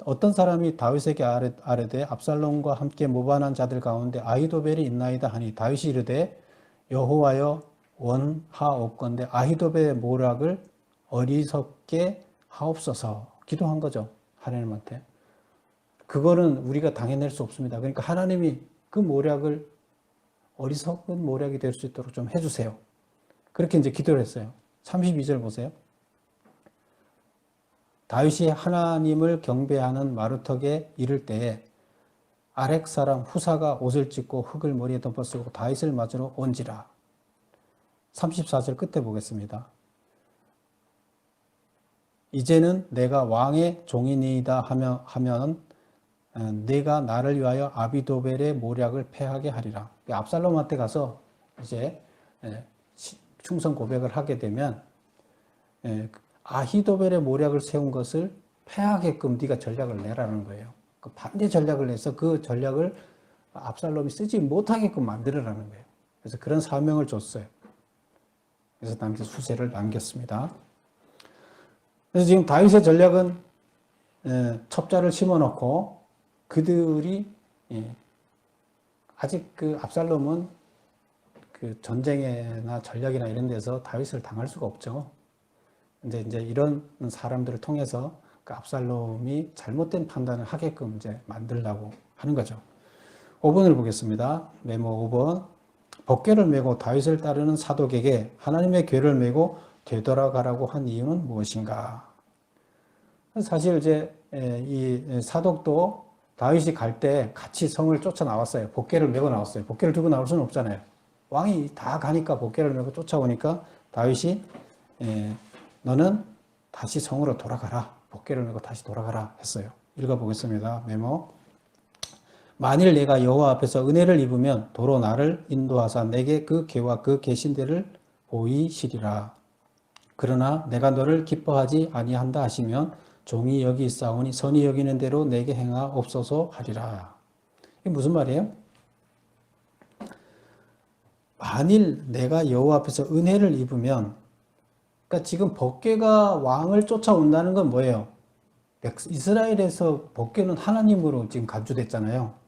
[SPEAKER 1] 어떤 사람이 다윗에게 아뢰되 압살롬과 함께 모반한 자들 가운데 아히도벨이 있나이다 하니 다윗이 이르되 여호와여 원하옵건대 아히도벨의 모략을 어리석게 하옵소서. 기도한 거죠. 하나님한테. 그거는 우리가 당해낼 수 없습니다. 그러니까 하나님이 그 모략을 어리석은 모략이 될 수 있도록 좀 해주세요. 그렇게 이제 기도를 했어요. 32절 보세요. 다윗이 하나님을 경배하는 마루턱에 이를 때에 아렉 사람 후사가 옷을 찢고 흙을 머리에 덮어쓰고 다윗을 맞으러 온지라. 34절 끝에 보겠습니다. 이제는 내가 왕의 종이니이다 하면 내가 나를 위하여 아비도벨의 모략을 패하게 하리라. 압살롬한테 가서 이제 충성 고백을 하게 되면 아히도벨의 모략을 세운 것을 패하게끔 네가 전략을 내라는 거예요. 그 반대 전략을 내서 그 전략을 압살롬이 쓰지 못하게끔 만들어라는 거예요. 그래서 그런 사명을 줬어요. 그래서 당시 수세를 남겼습니다. 그래서 지금 다윗의 전략은 첩자를 심어놓고 그들이 아직 그 압살롬은 그 전쟁이나 전략이나 이런 데서 다윗을 당할 수가 없죠. 근데 이제 이런 사람들을 통해서 그 압살롬이 잘못된 판단을 하게끔 이제 만들려고 하는 거죠. 5번을 보겠습니다. 메모 5번. 법궤를 메고 다윗을 따르는 사독에게 하나님의 궤를 메고 되돌아가라고 한 이유는 무엇인가? 사실 이제 이 사독도 다윗이 갈 때 같이 성을 쫓아 나왔어요. 법궤를 메고 나왔어요. 법궤를 들고 나올 수는 없잖아요. 왕이 다 가니까 법궤를 메고 쫓아오니까 다윗이 너는 다시 성으로 돌아가라. 법궤를 메고 다시 돌아가라 했어요. 읽어보겠습니다. 메모. 만일 내가 여호와 앞에서 은혜를 입으면 도로 나를 인도하사 내게 그 궤와 그 계신대를 보이시리라. 그러나 내가 너를 기뻐하지 아니한다 하시면 종이 여기 있사오니 선이 여기는 대로 내게 행하옵소서 하리라. 이게 무슨 말이에요? 만일 내가 여호와 앞에서 은혜를 입으면, 그러니까 지금 법궤가 왕을 쫓아온다는 건 뭐예요? 이스라엘에서 법궤는 하나님으로 지금 간주됐잖아요.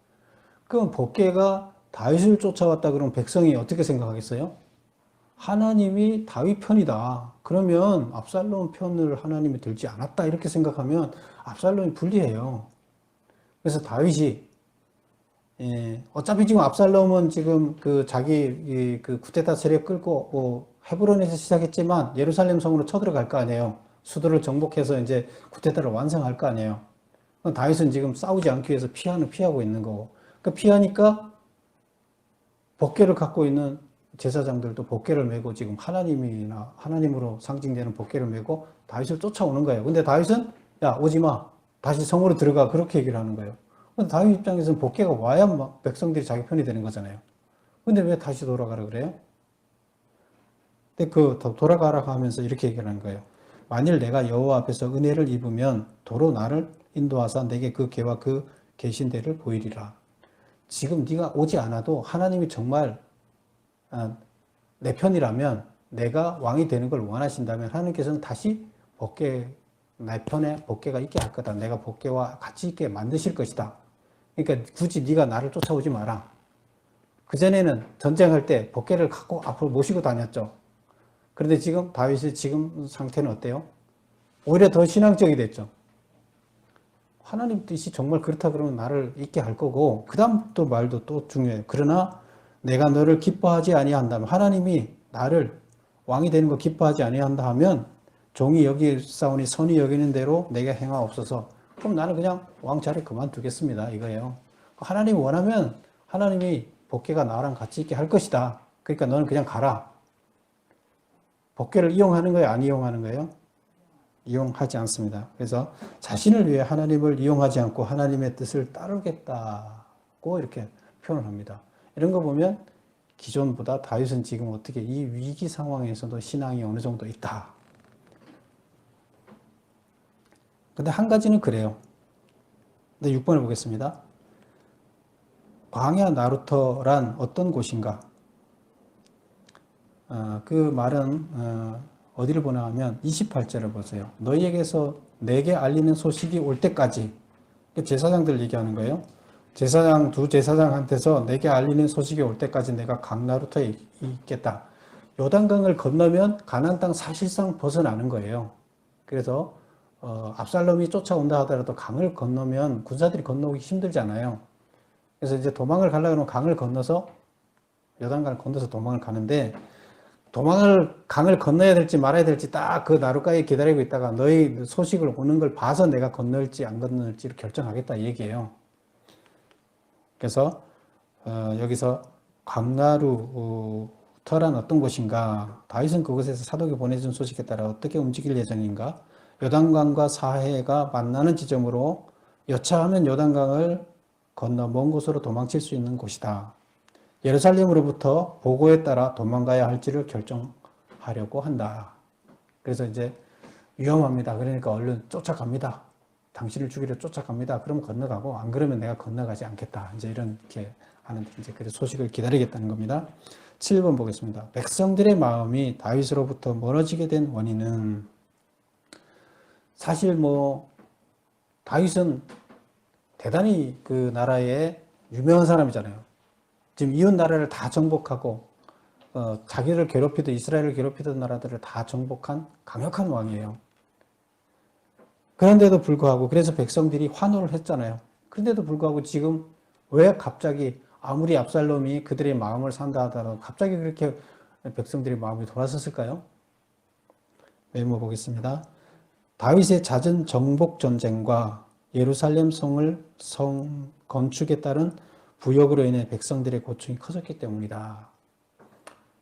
[SPEAKER 1] 그럼 법궤가 다윗을 쫓아왔다 그러면 백성이 어떻게 생각하겠어요? 하나님이 다윗 편이다. 그러면 압살롬 편을 하나님이 들지 않았다. 이렇게 생각하면 압살롬이 불리해요. 그래서 다윗이 어차피 지금 압살롬은 지금 그 자기 그 쿠데타 세력 끌고 헤브론에서 시작했지만 예루살렘 성으로 쳐들어갈 거 아니에요. 수도를 정복해서 이제 쿠데타를 완성할 거 아니에요. 다윗은 지금 싸우지 않기 위해서 피하고 있는 거고. 그 피하니까 법궤를 갖고 있는 제사장들도 법궤를 메고 지금 하나님으로 상징되는 법궤를 메고 다윗을 쫓아오는 거예요. 근데 다윗은 야 오지 마. 다시 성으로 들어가. 그렇게 얘기를 하는 거예요. 근데 다윗 입장에서는 법궤가 와야 백성들이 자기 편이 되는 거잖아요. 근데 왜 다시 돌아가라 그래요? 근데 돌아가라 하면서 이렇게 얘기를 하는 거예요. 만일 내가 여호와 앞에서 은혜를 입으면 도로 나를 인도하사 내게 그 궤와 그 계신 데를 보이리라. 지금 네가 오지 않아도 하나님이 정말 내 편이라면, 내가 왕이 되는 걸 원하신다면 하나님께서는 다시 법궤 내 편에 복귀가 있게 할 거다. 내가 복귀와 같이 있게 만드실 것이다. 그러니까 굳이 네가 나를 쫓아오지 마라. 그전에는 전쟁할 때 복귀를 갖고 앞으로 모시고 다녔죠. 그런데 지금 다윗의 지금 상태는 어때요? 오히려 더 신앙적이 됐죠. 하나님 뜻이 정말 그렇다 그러면 나를 있게 할 거고, 그 다음 또 말도 또 중요해요. 그러나 내가 너를 기뻐하지 아니한다면, 하나님이 나를 왕이 되는 거 기뻐하지 아니한다 하면 종이 여기사오니 선이 여기는 대로 내게 행하옵소서. 그럼 나는 그냥 왕 자리 그만두겠습니다. 이거예요. 하나님이 원하면 하나님이 복귀가 나랑 같이 있게 할 것이다. 그러니까 너는 그냥 가라. 복귀를 이용하는 거예요? 안 이용하는 거예요? 이용하지 않습니다. 그래서 자신을 위해 하나님을 이용하지 않고 하나님의 뜻을 따르겠다고 이렇게 표현을 합니다. 이런 거 보면 기존보다 다윗은 지금 어떻게 이 위기 상황에서도 신앙이 어느 정도 있다. 근데 한 가지는 그래요. 근데 6번을 보겠습니다. 광야 나루터란 어떤 곳인가? 그 말은 어디를 보나 하면 28절을 보세요. 너희에게서 내게 알리는 소식이 올 때까지, 제사장들 얘기하는 거예요. 두 제사장한테서 내게 알리는 소식이 올 때까지 내가 강나루터에 있겠다. 요단강을 건너면 가나안 땅 사실상 벗어나는 거예요. 그래서 압살롬이 쫓아온다 하더라도 강을 건너면 군사들이 건너기 힘들잖아요. 그래서 이제 도망을 가려고 하면 강을 건너서 요단강을 건너서 도망을 가는데, 강을 건너야 될지 말아야 될지 딱 그 나룻가에 기다리고 있다가 너희 소식을 오는 걸 봐서 내가 건널지 안 건널지를 결정하겠다 이 얘기예요. 그래서 여기서 강나루터란 어떤 곳인가? 다윗은 그곳에서 사독이 보내준 소식에 따라 어떻게 움직일 예정인가? 요단강과 사해가 만나는 지점으로 여차하면 요단강을 건너 먼 곳으로 도망칠 수 있는 곳이다. 예루살렘으로부터 보고에 따라 도망가야 할지를 결정하려고 한다. 그래서 이제 위험합니다. 그러니까 얼른 쫓아갑니다. 당신을 죽이려 쫓아갑니다. 그러면 건너가고, 안 그러면 내가 건너가지 않겠다. 이제 이렇게 하는, 이제 그래서 소식을 기다리겠다는 겁니다. 7번 보겠습니다. 백성들의 마음이 다윗으로부터 멀어지게 된 원인은, 사실 다윗은 대단히 그 나라의 유명한 사람이잖아요. 지금 이웃 나라를 다 정복하고 자기를 괴롭히던 이스라엘을 괴롭히던 나라들을 다 정복한 강력한 왕이에요. 그런데도 불구하고 그래서 백성들이 환호를 했잖아요. 그런데도 불구하고 지금 왜 갑자기 아무리 압살롬이 그들의 마음을 산다 하더라도 갑자기 그렇게 백성들의 마음이 돌아섰을까요? 메모 보겠습니다. 다윗의 잦은 정복 전쟁과 예루살렘 성 건축에 따른 부역으로 인해 백성들의 고충이 커졌기 때문이다.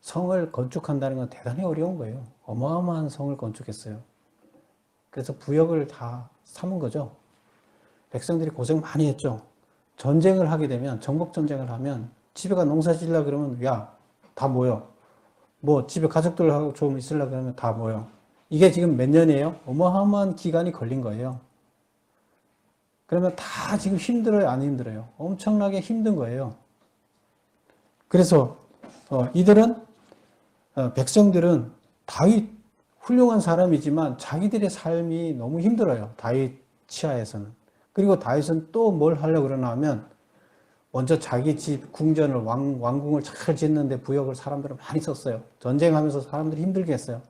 [SPEAKER 1] 성을 건축한다는 건 대단히 어려운 거예요. 어마어마한 성을 건축했어요. 그래서 부역을 다 삼은 거죠. 백성들이 고생 많이 했죠. 전쟁을 하게 되면, 정복 전쟁을 하면 집에 가 농사 지으려고 그러면 야, 다 모여. 집에 가족들하고 좀 있으려고 그러면 다 모여. 이게 지금 몇 년이에요? 어마어마한 기간이 걸린 거예요. 그러면 다 지금 힘들어요, 안 힘들어요? 엄청나게 힘든 거예요. 그래서 백성들은 다윗 훌륭한 사람이지만 자기들의 삶이 너무 힘들어요. 다윗 치하에서는. 그리고 다윗은 또 뭘 하려고 그러나 하면 먼저 자기 집 궁전을 왕궁을 잘 짓는데 부역을 사람들은 많이 썼어요. 전쟁하면서 사람들이 힘들게 했어요.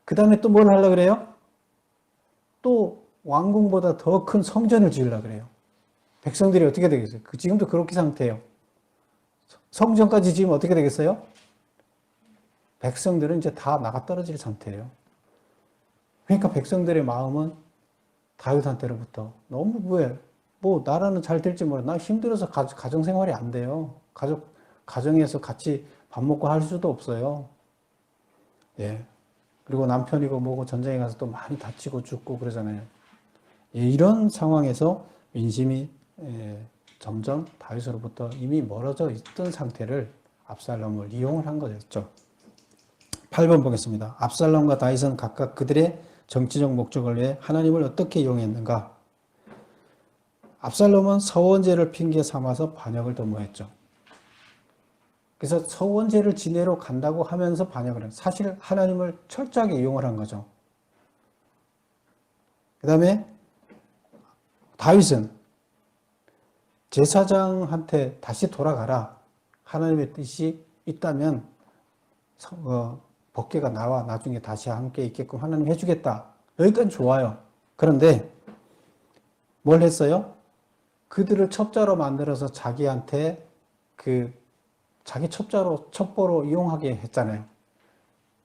[SPEAKER 1] 그 다음에 또 뭘 하려고 그래요? 또 왕궁보다 더 큰 성전을 지으려고 그래요. 백성들이 어떻게 되겠어요? 지금도 그렇게 상태예요. 성전까지 지으면 어떻게 되겠어요? 백성들은 이제 다 나가 떨어질 상태예요. 그러니까 백성들의 마음은 다윗한테로부터 너무 나라는 잘 될지 몰라. 나 힘들어서 가정생활이 안 돼요. 가정에서 같이 밥 먹고 할 수도 없어요. 예. 그리고 남편이고 뭐고 전쟁에 가서 또 많이 다치고 죽고 그러잖아요. 예, 이런 상황에서 민심이 점점 다윗으로부터 이미 멀어져 있던 상태를 압살롬을 이용을 한 거였죠. 8번 보겠습니다. 압살롬과 다윗은 각각 그들의 정치적 목적을 위해 하나님을 어떻게 이용했는가? 압살롬은 서원제를 핑계 삼아서 반역을 도모했죠. 그래서 서원제를 지내러 간다고 하면서 반역을 해요. 사실 하나님을 철저하게 이용을 한 거죠. 그 다음에 다윗은 제사장한테 다시 돌아가라. 하나님의 뜻이 있다면 법궤가 나와 나중에 다시 함께 있게끔 하나님 해주겠다. 여기까지 좋아요. 그런데 뭘 했어요? 그들을 첩자로 만들어서 자기한테 자기 첩보로 이용하게 했잖아요.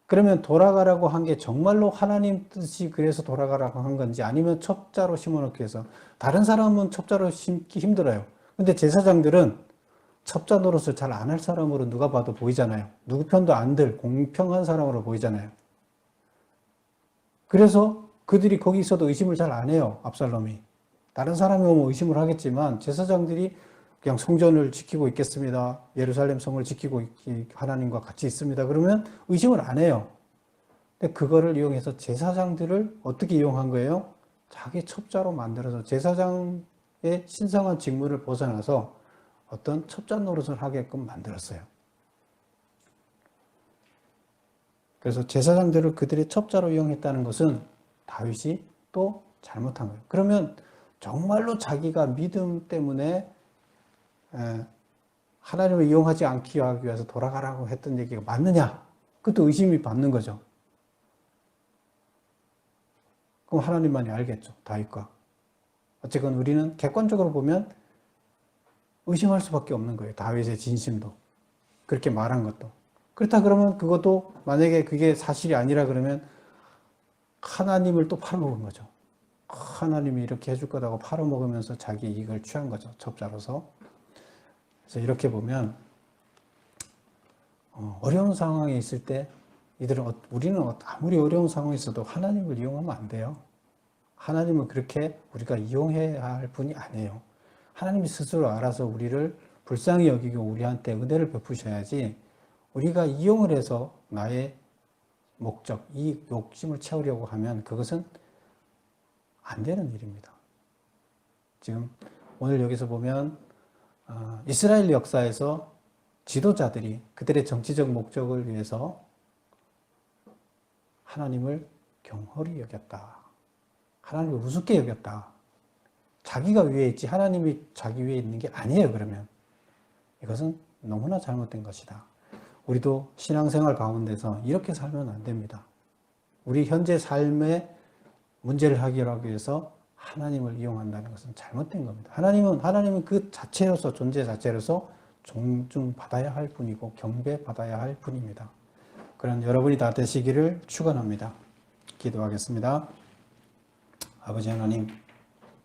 [SPEAKER 1] 그러면 돌아가라고 한 게 정말로 하나님 뜻이 그래서 돌아가라고 한 건지 아니면 첩자로 심어놓기 위해서. 다른 사람은 첩자로 심기 힘들어요. 근데 제사장들은 첩자 노릇을 잘 안 할 사람으로 누가 봐도 보이잖아요. 누구 편도 안 들 공평한 사람으로 보이잖아요. 그래서 그들이 거기 있어도 의심을 잘 안 해요. 압살롬이. 다른 사람이 오면 의심을 하겠지만 제사장들이 그냥 성전을 지키고 있겠습니다. 예루살렘 성을 지키고 하나님과 같이 있습니다. 그러면 의심을 안 해요. 근데 그거를 이용해서 제사장들을 어떻게 이용한 거예요? 자기 첩자로 만들어서 제사장의 신성한 직무를 벗어나서 어떤 첩자 노릇을 하게끔 만들었어요. 그래서 제사장들을 그들의 첩자로 이용했다는 것은 다윗이 또 잘못한 거예요. 그러면 정말로 자기가 믿음 때문에 하나님을 이용하지 않기 위해서 돌아가라고 했던 얘기가 맞느냐? 그것도 의심이 받는 거죠. 그럼 하나님만이 알겠죠. 다윗과. 어쨌건 우리는 객관적으로 보면 의심할 수밖에 없는 거예요. 다윗의 진심도. 그렇게 말한 것도. 그렇다 그러면 그것도 만약에 그게 사실이 아니라 그러면 하나님을 또 팔아먹은 거죠. 하나님이 이렇게 해줄 거다고 팔아먹으면서 자기 이익을 취한 거죠. 첩자로서. 그래서 이렇게 보면 어려운 상황에 있을 때 우리는 아무리 어려운 상황에 있어도 하나님을 이용하면 안 돼요. 하나님은 그렇게 우리가 이용해야 할 분이 아니에요. 하나님이 스스로 알아서 우리를 불쌍히 여기고 우리한테 은혜를 베푸셔야지 우리가 이용을 해서 나의 목적, 이 욕심을 채우려고 하면 그것은 안 되는 일입니다. 지금 오늘 여기서 보면 이스라엘 역사에서 지도자들이 그들의 정치적 목적을 위해서 하나님을 경홀히 여겼다. 하나님을 우습게 여겼다. 자기가 위에 있지 하나님이 자기 위에 있는 게 아니에요. 그러면 이것은 너무나 잘못된 것이다. 우리도 신앙생활 가운데서 이렇게 살면 안 됩니다. 우리 현재 삶의 문제를 해결하기 위해서 하나님을 이용한다는 것은 잘못된 겁니다. 하나님은 그 자체로서 존재 자체로서 존중받아야 할 분이고 경배받아야 할 분입니다. 그런 여러분이 다 되시기를 축원합니다. 기도하겠습니다. 아버지 하나님,